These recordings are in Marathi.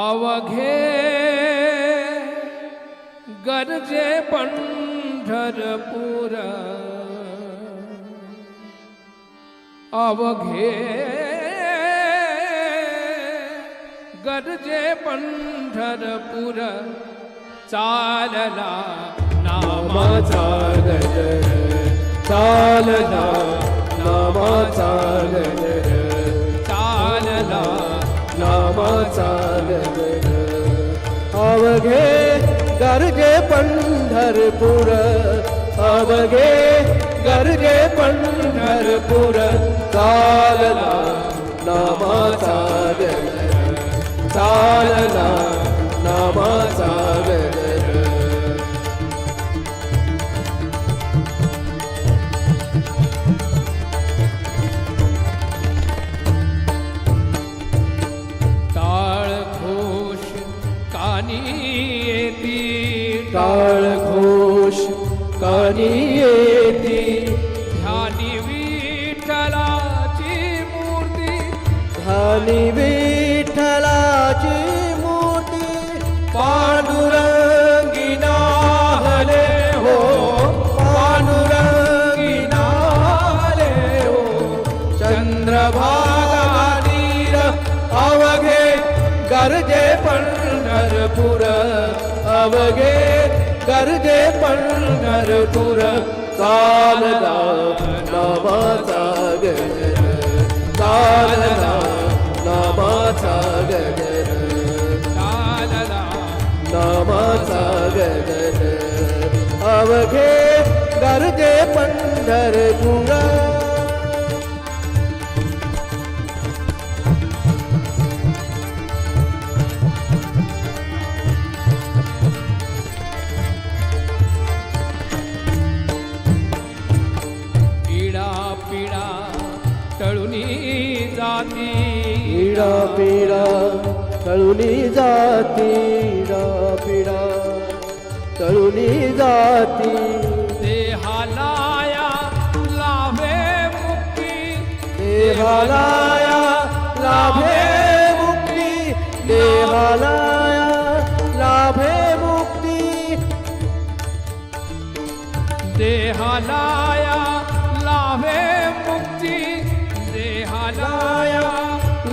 अवघे गरजे पंढरपूर अवघे गरजे पंढरपूर चालला नामाचा गजर चालला नामाचा गजर चालला नामाचा गजर अवघे गरजे पंढरपूर अवघे गरजे पंढरपूर चालला नामाचा गजर चालला नामाचा गजर टाळ घोष कानी येती ध्यानी विठ्ठलाची मूर्ती ध्यानी विठ्ठलाची मूर्ती पांडुरंगी नाहले हो पांडुरंगी नाहले हो चंद्रभागा नीर अवघे गरजे पंढरपूर अवघे गरजे पंढरपूर चालला नामाचा गजर चालला नामाचा गजर चालला नामाचा गजर अवघे गरजे पंढरपूर पीडा पीडा तळुनी जाती पीडा पीडा तळुनी जाती देहालाया लाभे मुक्ती देहालाया लाभे मुक्ती देहालाया लाभे मुक्ती देहालाया लाभे मुक्ती देहालाया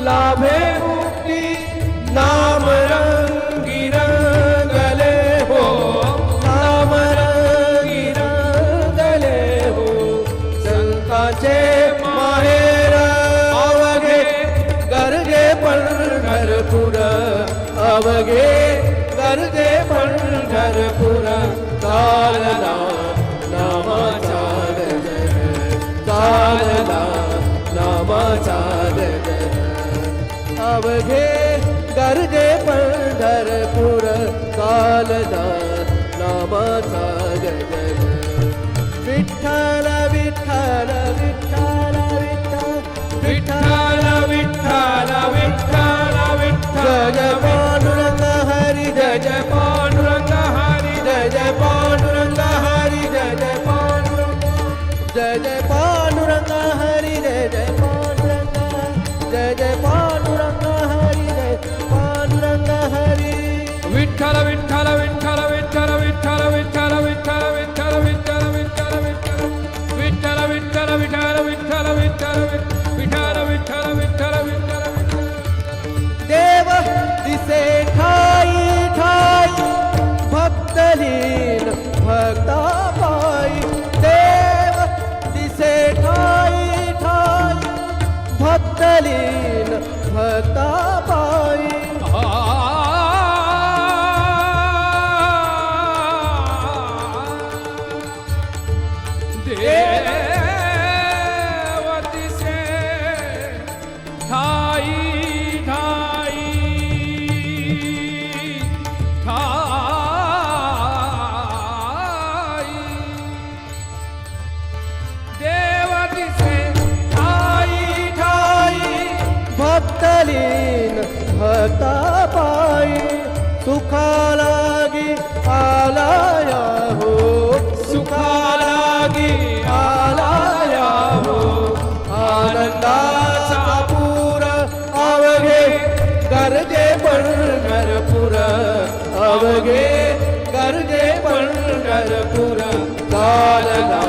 लाभे मुक्ती नाम रंगी रंगले हो नाम रंगी रंगले हो संतांचे माहेर अवघे गरजे पंढरपूर अवघे गरजे पंढरपूर चालला नामाचा गजर चालला नामाचा गजर अवघे गरजे पंढरपूर चालला नामाचा गजर विठ्ठल विठ्ठल विठ्ठल विठ्ठल विठ्ठल विठ्ठल विठ्ठल जय पांडुरंग हरी जय जय पांडुरंग हरी जय जय पांडुरंग हरी जय जय पांडुरंग जय जय पांडुरंग हरी जय जय पांडुरंग जय जय पांडुरंग हरी जय पांडुरंग हरी विठ्ठल विठ्ठल विठ्ठल विठ्ठल विठ्ठल विठ्ठल विठ्ठल विठ्ठल विठ्ठल विठ्ठल विठ्ठल विठ्ठल विठ्ठल विठ्ठल विठ्ठल विठ्ठल विठ्ठल विठ्ठल विठ्ठल देव दिसे ठाई ठाई भक्तलीन भक्ता पाई देव दिसे ठाई ठाई भक्तलीन भक्ता पाई देवतिसे ठाई ठाई ठाई देवतिसे तलीन भक्ता पायी सुखालागी आलाया हो सुखालागी आलाया हो आनंदाचा पूर अवघे गरजे पंढरपूर अवघे गरजे पंढरपूर चालला